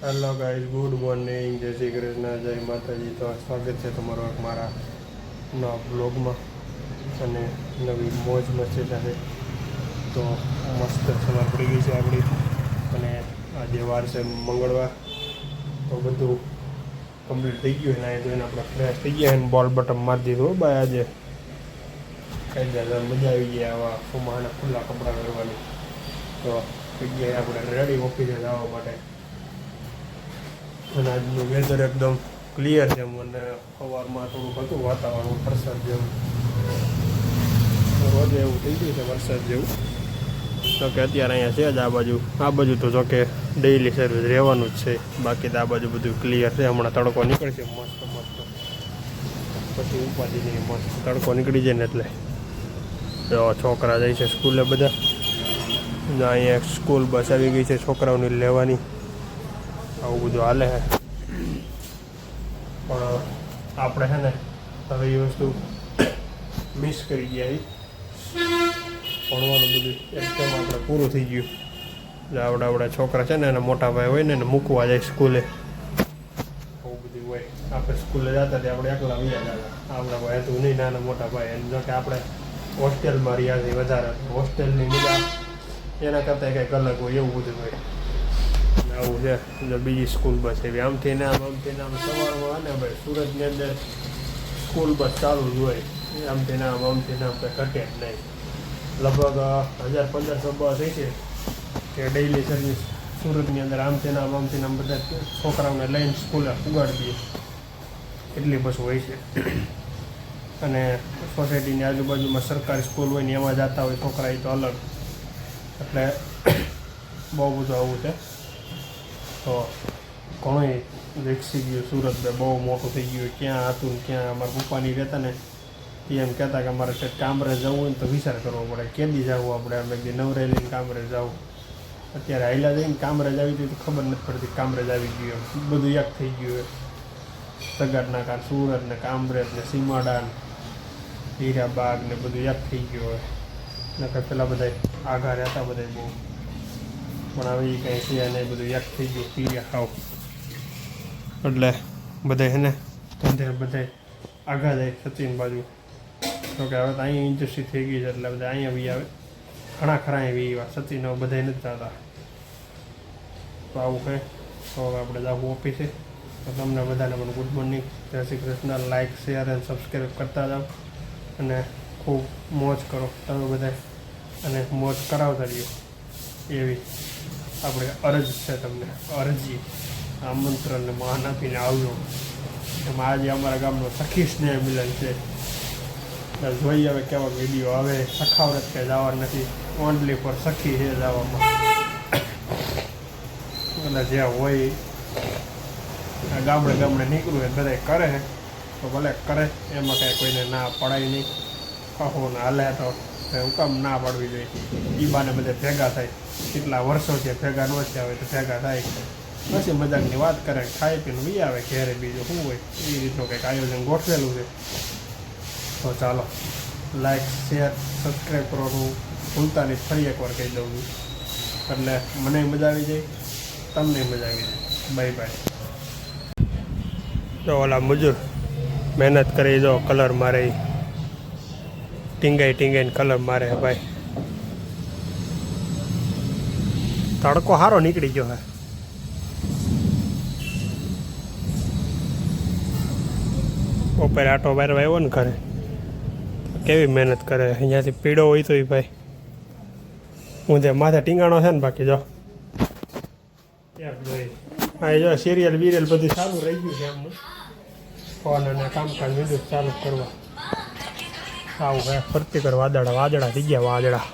Hello guys, good morning, જય શ્રી કૃષ્ણ, જય માતાજી. તો સ્વાગત છે તમારો મારા નવા બ્લોગમાં અને નવી મોજ મસ્તી સાથે. તો મસ્ત સવાર પડી ગઈ છે આપણી અને આજે વાર છે મંગળવાર. તો બધું કમ્પ્લીટ થઈ ગયું અને જોઈને આપણે ફ્રેશ થઈ ગયા અને બોલ બટન મારી દીધું ભાઈ. આજે કઈ જાય મજા આવી ગઈ આવા સુમાના ખુલ્લા કપડાં પહેરવાની. તો થઈ ગયા આપણે રેડી ઓફિસે જવા માટે. અને આજનું વેધર એકદમ ક્લિયર છે. મને સવારમાં થોડુંક હતું વાતાવરણ વરસાદ જેવું, રોજે એવું થઈ ગયું છે વરસાદ જેવું. તો કે અત્યારે અહીંયા છે જ આ બાજુ તો જો કે ડેઇલી સર્વિસ રહેવાનું જ છે. બાકી તો આ બાજુ બધું ક્લિયર છે. હમણાં તડકો નીકળશે મસ્ત પછી ઉપાધિની મસ્ત તડકો નીકળી જાય ને એટલે. તો છોકરા જાય છે સ્કૂલે બધા. અહીંયા સ્કૂલ બસ આવી ગઈ છે છોકરાઓની લેવાની. આવું બધું હાલે છે. પણ આપણે છે ને હવે એ વસ્તુ મિસ કરી ગયા. ભણવાનું બધું એકદમ આપણે પૂરું થઈ ગયું. આવડા છોકરા છે ને એના મોટા ભાઈ હોય ને એને મૂકવા જાય સ્કૂલે. આવું બધું હોય. આપણે સ્કૂલે જતા ત્યાં આપણે એકલા વ્યા જતા. આપણા કોઈ હતું નહીં નાના મોટા ભાઈ. એમ જો કે આપણે હોસ્ટેલમાં રહ્યા છીએ વધારે. હોસ્ટેલની મજા એના કરતાં કંઈક અલગ હોય એવું બધું હોય. આવું છે. જો બીજી સ્કૂલ બસ એવી આમથી ને આમ સવારમાં ને ભાઈ સુરતની અંદર સ્કૂલ બસ ચાલુ જ હોય. આમથી ને આમ કંઈ ઘટે જ નહીં. લગભગ 1000-1500 બસ હોય છે કે ડેઇલી સર્વિસ સુરતની અંદર આમથી ને આમ બધા છોકરાઓને લઈને સ્કૂલે ઉગાડી દઈએ. એટલી બસ હોય છે. અને સોસાયટીની આજુબાજુમાં સરકારી સ્કૂલ હોય ને એમાં જતા હોય છોકરા, એ તો અલગ. એટલે બહુ બધું આવું છે. તો ઘણું વિકસી ગયું સુરત. બહુ મોટું થઈ ગયું. ક્યાં હતું ને ક્યાં. અમારા પપ્પાની રહેતા ને એ એમ કહેતા કે અમારે કામરેજ જવું હોય ને તો વિચાર કરવો પડે કેદી જવું આપણે. અમે જે નવરે લઈને કામરેજ જવું. અત્યારે હાઈલા જઈને કામરેજ આવી ગયું તો ખબર નથી પડતી કામરેજ આવી ગયું. બધું એક થઈ ગયું. સગાટના કાર સુરત ને કામરેજ ને સીમાડા ને હીરાબાગ ને બધું એક થઈ ગયું હોય. નકર પેલા બધા આઘા રહેતા બધા બહુ. પણ આવી કંઈ છે નહીં, બધું એક થઈ ગયું પીરિયા ખાવ. એટલે બધા છે ને ધંધે બધા આઘા જાય સચિન બાજુ. તો કે હવે તો અહીંયા ઇન્ડસ્ટ્રી થઈ ગઈ છે એટલે બધા અહીંયા બી આવે. ઘણા ખરા એવી એવા સચિન બધા નથી જતા. તો આવું છે. તો હવે આપણે જવું ઓફિસે. તો તમને બધાને પણ ગુડ મોર્નિંગ, જય શ્રી કૃષ્ણ. લાઇક, શેર અને સબસ્ક્રાઈબ કરતા જાઓ અને ખૂબ મોજ કરો તમે બધા. અને મોજ કરાવતા રહ્યો એવી આપણે અરજ છે તમને. અરજી આમંત્રણને માન આપીને આવજો. એમાં આજે અમારા ગામનો સખી સ્નેહ મિલન છે. જોઈએ હવે કેવા વિડીયો આવે. સખાવરત કે જવા નથી, ઓનલી ફોર સખી છે જવામાં. એટલે જે હોય ગામડે નીકળવું હોય બધા કરે તો ભલે કરે. એમાં કાંઈ કોઈને ના પડાય નહીં. કહો ને હાલે તો હું કામ ના પાડવી જોઈએ. એ બાને બધે ભેગા થાય. કેટલા વર્ષો છે ભેગા ન થયા હોય તો ભેગા થાય. પછી મજાકની વાત કરે, ખાઈ પીને વી આવે ઘેરે. બીજું શું હોય. એ રીતનું કંઈક આયોજન ગોઠવેલું છે. તો ચાલો લાઈક, શેર, સબસ્ક્રાઈબ કરવાનું ભૂલતા નહીં. ફરી એકવાર કહી દઉં છું એટલે મને મજા આવી જાય, તમને મજા આવી જાય. Bye bye. તો ઓલા મજૂર મહેનત કરી દો, કલર મારે ટીંગાઈને કલર મારે ભાઈ. તડકો સારો નીકળી ગયો હે. બપોરે આટો મારવા આવ્યો ને ઘરે. કેવી મહેનત કરે. અહીંયાથી પીળો હોય તો ભાઈ હું તે માથે ટીંગાણો છે ને. બાકી જો હા જો સિરિયલ વિરિયલ બધું સારું રહી ગયું છે એમનું. ફોન અને કામકાજ બધું ચાલુ કરવા આવું હે. ફરતી કર વાદળા થઈ ગયા વાદળા.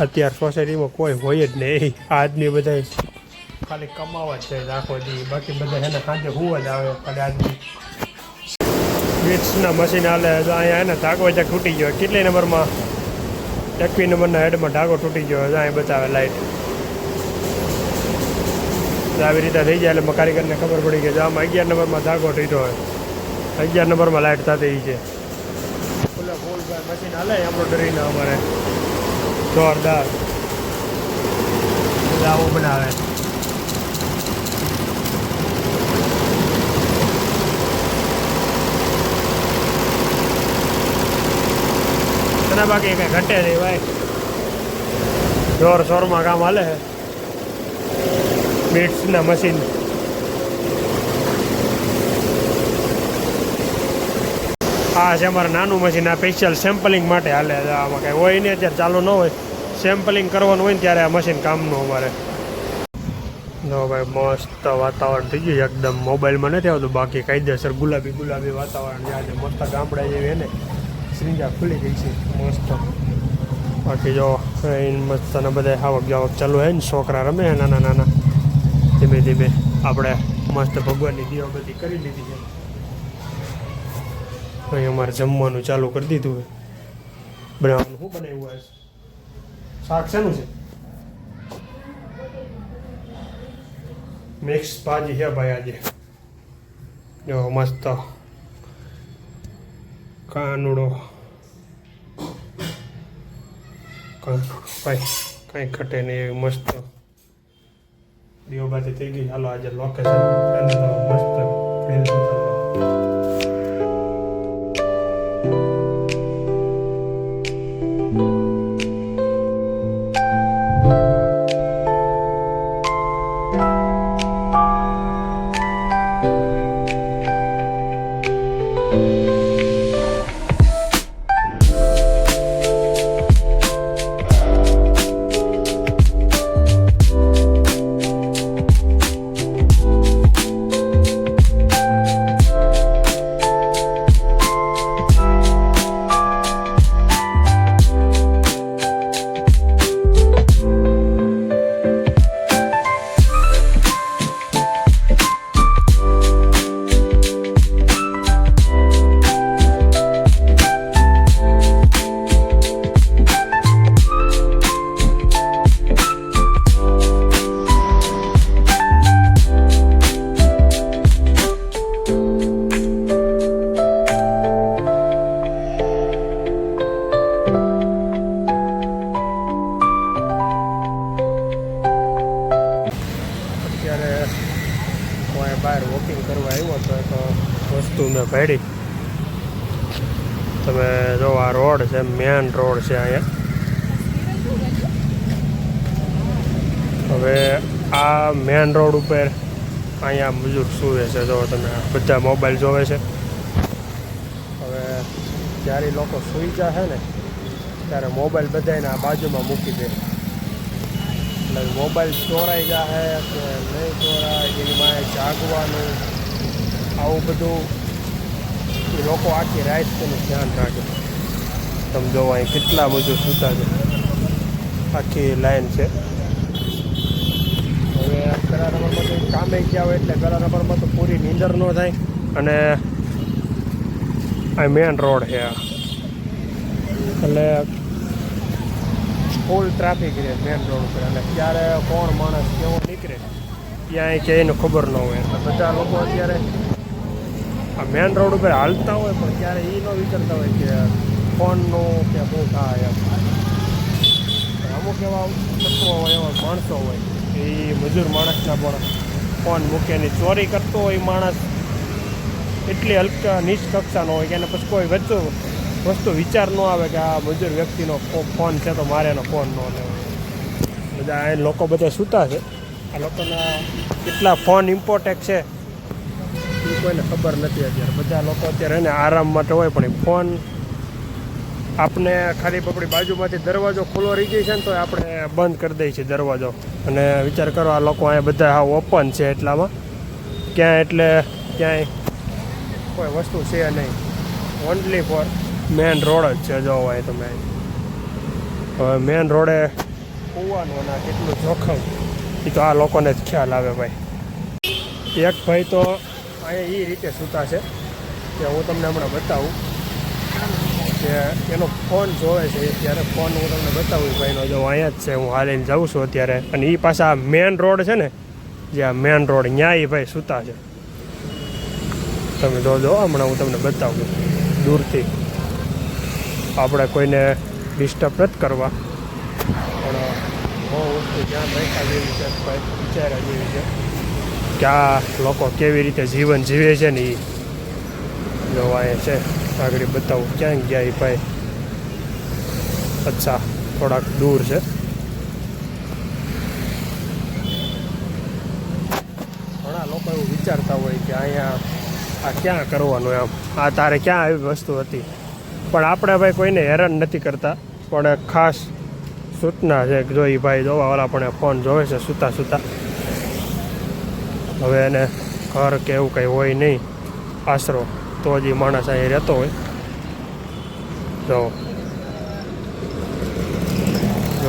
અત્યારે સોસાયટીમાં કોઈ હોય જ નહીં. આજની બધા ખાલી કમાવા જ જાય આખો દી. બાકી બધા એને સાંજે હુવા જ આવે. ખાલી આજની વીટ્સના મશીન હાલે. અહીંયા એને ધાગો જ્યાં તૂટી ગયો. કેટલી નંબરમાં? 21 નંબરના હેડમાં ધાગો તૂટી ગયો. અહીંયા બતાવે લાઇટ. આવી રીતે થઈ જાય એટલે કારીગરને ખબર પડી કે આમાં 11 નંબરમાં ધાગો તૂટ્યો હોય. 11 નંબરમાં લાઇટ થતી છે. ફૂલ મશીન હાલે એમ્બ્રોઇડરીને અમારે જોરદાર આવું બનાવે. બાકી કંઈ ઘટે નહીં ભાઈ, જોર શોરમાં કામ હાલે છે બીટ્સના મશીન. આ છે અમારે નાનું મશીન, આ સ્પેશિયલ સેમ્પલિંગ માટે હાલે. આમાં કાંઈ હોય નહીં, અત્યારે ચાલુ ન હોય, સેમ્પલિંગ કરવાનું હોય ને ત્યારે આ મશીન કામનું અમારે. જો ભાઈ મસ્ત વાતાવરણ થઈ ગયું એકદમ. મોબાઈલમાં નથી આવતું, બાકી કાયદેસર ગુલાબી ગુલાબી વાતાવરણ છે. મસ્ત ગામડા જેવી એને શ્રીંજા ખુલી ગઈ છે મસ્ત. બાકી જો મસ્ત ને બધા આવક જાવક ચાલુ હોય ને, છોકરા રમે નાના નાના. ધીમે ધીમે આપણે મસ્ત ભગવાનની દીવા બધી કરી લીધી છે. અહીં અમારે જમવાનું ચાલુ કરી દીધું હોય. બનાવવાનું શું બનાવ્યું હોય? શાક શેનું છે? મિક્સ ભાજી છે ભાઈ આજે. જો મસ્ત કાનુડો ભાઈ કાંઈ ઘટે નહીં એવી મસ્ત દીવાબાતી થઈ ગઈ. હાલો આજે લોકેશન મસ્ત ફીલ બહાર વોકિંગ કરવા આવ્યો તો એક વસ્તુ મેં પાડી. તમે જો આ રોડ છે, મેન રોડ છે અહીંયા. હવે આ મેન રોડ ઉપર અહીંયા મજૂર સૂવે છે. જો તમે બધા મોબાઈલ જોવે છે. હવે જ્યારે લોકો સૂઈ જશે ને ત્યારે મોબાઈલ બધાને આ બાજુમાં મૂકી દે. એટલે મોબાઈલ ચોરાઈ જશે કે નહીં ચોરાય એની માએ જાગવાનું આવું બધું એ લોકો આખી રાત તેનું ધ્યાન રાખે. તમે જોવો અહીં કેટલા મજૂર સૂતા છે, આખી લાઈન છે. હવે પેલા નંબરમાં તો કામે ગયા હોય એટલે પેલા નંબરમાં તો પૂરી નીંદર ન થાય. અને આ મેન રોડ છે એટલે ફૂલ ટ્રાફિક રહે મેન રોડ ઉપર. અને ક્યારે કોણ માણસ કેવો નીકળે ત્યાં કે એને ખબર ન હોય. એટલે બધા લોકો અત્યારે આ મેન રોડ ઉપર હાલતા હોય પણ ત્યારે એ ન વિચારતા હોય કે ફોનનું કે બહુ થાય એમ. અમુક એવા તત્વો હોય, એવા માણસો હોય એ મજૂર માણસના પણ ફોન મૂકેની ચોરી કરતો હોય માણસ એટલી હલકા નીચ કક્ષાનો હોય કે એને પછી કોઈ વસ્તુ વિચાર ન આવે કે આ મજૂર વ્યક્તિનો ફોન છે તો મારે એનો ફોન ન લેવો. બધા આ લોકો બધા સૂતા છે. આ લોકોના કેટલા ફોન ઇમ્પોર્ટેન્ટ છે એ કોઈને ખબર નથી અત્યારે. બધા લોકો અત્યારે એને આરામ માટે હોય પણ એ ફોન આપણે ખાલી આપણી બાજુમાંથી દરવાજો ખુલ્લો રહી જાય છે ને તો આપણે બંધ કરી દઈએ છીએ દરવાજો. અને વિચાર કરો આ લોકો અહીંયા બધા હા ઓપન છે એટલામાં ક્યાંય કોઈ વસ્તુ છે નહીં. ઓનલી ફોર મેન રોડ જ છે. જો હોય તમે હવે મેન રોડે હોવાનું અને કેટલું જોખમ એ તો આ લોકોને જ ખ્યાલ આવે ભાઈ. એક ભાઈ તો અહીંયા એ રીતે સૂતા છે કે હું તમને હમણાં બતાવું કે એનો ફોન જોવે છે. ત્યારે ફોન હું તમને બતાવું ભાઈનો. જો અહીંયા જ છે, હું હાલીને જાઉં છું અત્યારે. અને એ પાછા મેન રોડ છે ને, જે આ મેન રોડ ત્યાં એ ભાઈ સૂતા છે. તમે જોજો હમણાં હું તમને બતાવું દૂરથી. આપણે કોઈને ડિસ્ટર્બ નથી કરવા પણ બહુ વસ્તુ જ્યાં બેઠા જેવી છે, વિચાર્યા જેવી છે કે આ લોકો કેવી રીતે જીવન જીવે છે ને એ જોવા અહીંયા છે. આગળ બતાવું ક્યાં ગયા એ ભાઈ. અચ્છા થોડાક દૂર છે. ઘણા લોકો એવું વિચારતા હોય કે અહીંયા આ ક્યાં કરવાનું એમ, આ તારે ક્યાં આવી વસ્તુ હતી, પણ આપણે ભાઈ કોઈને હેરાન નથી કરતા. પણ એક ખાસ સૂચના છે કે જો એ ભાઈ જોવાવાળા પણ ફોન જોવે છે સૂતા સૂતા. હવે એને ઘર કે એવું કંઈ હોય નહીં, આશરો, તો જ એ માણસ અહીં રહેતો હોય. જો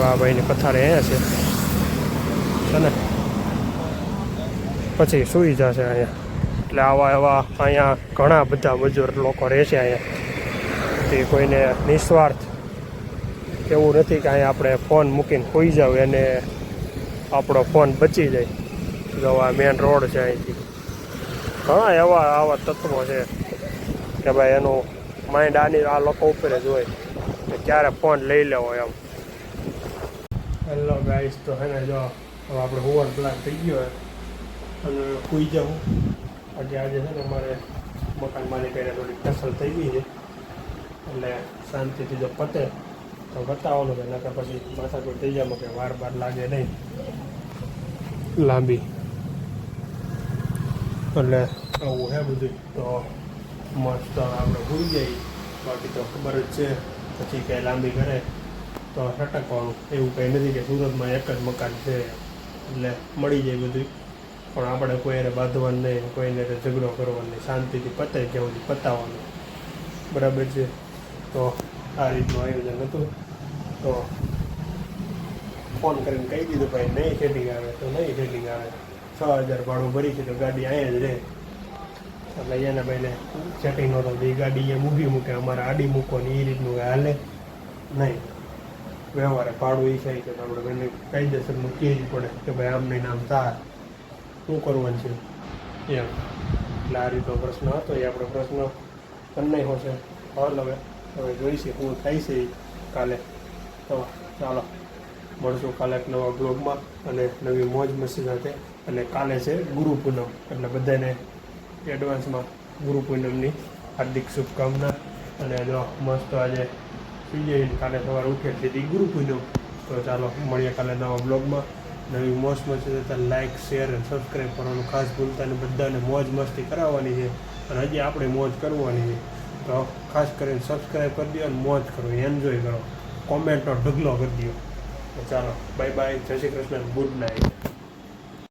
આ ભાઈની પથારી અહીંયા છે ને, પછી સૂઈ જશે અહીંયા. એટલે આવા એવા અહીંયા ઘણા બધા મજૂર લોકો રહે છે અહીંયા. તે કોઈને નિસ્વાર્થ એવું નથી કે અહીંયા આપણે ફોન મૂકીને સૂઈ જાવ એને આપણો ફોન બચી જાય. જો આ મેન રોડ છે, અહીંથી ઘણા આવા તત્વો છે કે ભાઈ એનું માઇન્ડ આ લોકો ઉપર જ હોય કે ક્યારે ફોન લઈ લેવો એમ. હેલો ગાઈસ, તો હે ને જો હવે આપણે હોવર પ્લાન થઈ ગયો અને સૂઈ જવું. આજે છે ને અમારે મકાન માલિકને થોડી ટસલ થઈ ગઈ છે, એટલે શાંતિથી જો પતે તો બતાવવાનું છે, નકર પછી માથાકૂટ થઈ જાય કે વાર લાગે નહીં લાંબી. એટલે આવું હે બધું. તો મસ્ત આપણે ભૂલી જઈએ, બાકી તો ખબર જ છે પછી કંઈ લાંબી કરે તો સટકવાનું. એવું કંઈ નથી કે સુરતમાં એક જ મકાન છે એટલે મળી જાય બધું, પણ આપણે કોઈને બાંધવાનું નહીં, કોઈને ઝઘડો કરવાનો નહીં, શાંતિથી પતે ત્યાં સુધી પતાવવાનું. બરાબર છે. તો આ રીતનું આયોજન હતું. તો ફોન કરીને કહી દીધું ભાઈ નહીં સેટિંગ આવે તો નહીં સેટિંગ આવે. 6000 ભાડું ભરી છે તો ગાડી અહીંયા જ રહે. એટલે એને ભાઈને સેટિંગ નહોતો એ ગાડી અહીંયા ઊભી મૂકે, અમારે આડી મૂકવાની એ રીતનું હાલે નહીં. વ્યવહારે ભાડું એ થાય કે આપણે બંને કાયદેસરનું કહેવું પડે કે ભાઈ આમને નામ તાર શું કરવાનું છે એમ. એટલે આ રીતનો પ્રશ્ન હતો, એ આપણે પ્રશ્ન કરી નાખ્યો છે. હવે જોઈશે શું થાય છે કાલે. તો ચાલો મળશું કાલે એક નવા બ્લોગમાં અને નવી મોજ મસ્તી સાથે. અને કાલે છે ગુરુ પૂનમ, એટલે બધાને એડવાન્સમાં ગુરુ પૂનમની હાર્દિક શુભકામના. અને જો મસ્ત આજે સુઈ જઈને કાલે સવારે ઉઠે તેથી ગુરુ પૂનમ. તો ચાલો મળીએ કાલે નવા બ્લોગમાં નવી મોજ મસ્તી સાથે. લાઇક, શેર અને સબસ્ક્રાઈબ કરવાનું ખાસ ભૂલતા ને બધાને મોજ મસ્તી કરાવવાની છે અને હજી આપણે મોજ કરવાની છે. તો ખાસ કરીને સબસ્ક્રાઈબ કરી દો અને મોજ કરો, એન્જોય કરો, કોમેન્ટનો ઢગલો કરી દો. તો ચાલો બાય બાય, જય શ્રી કૃષ્ણ, ગુડ નાઇટ.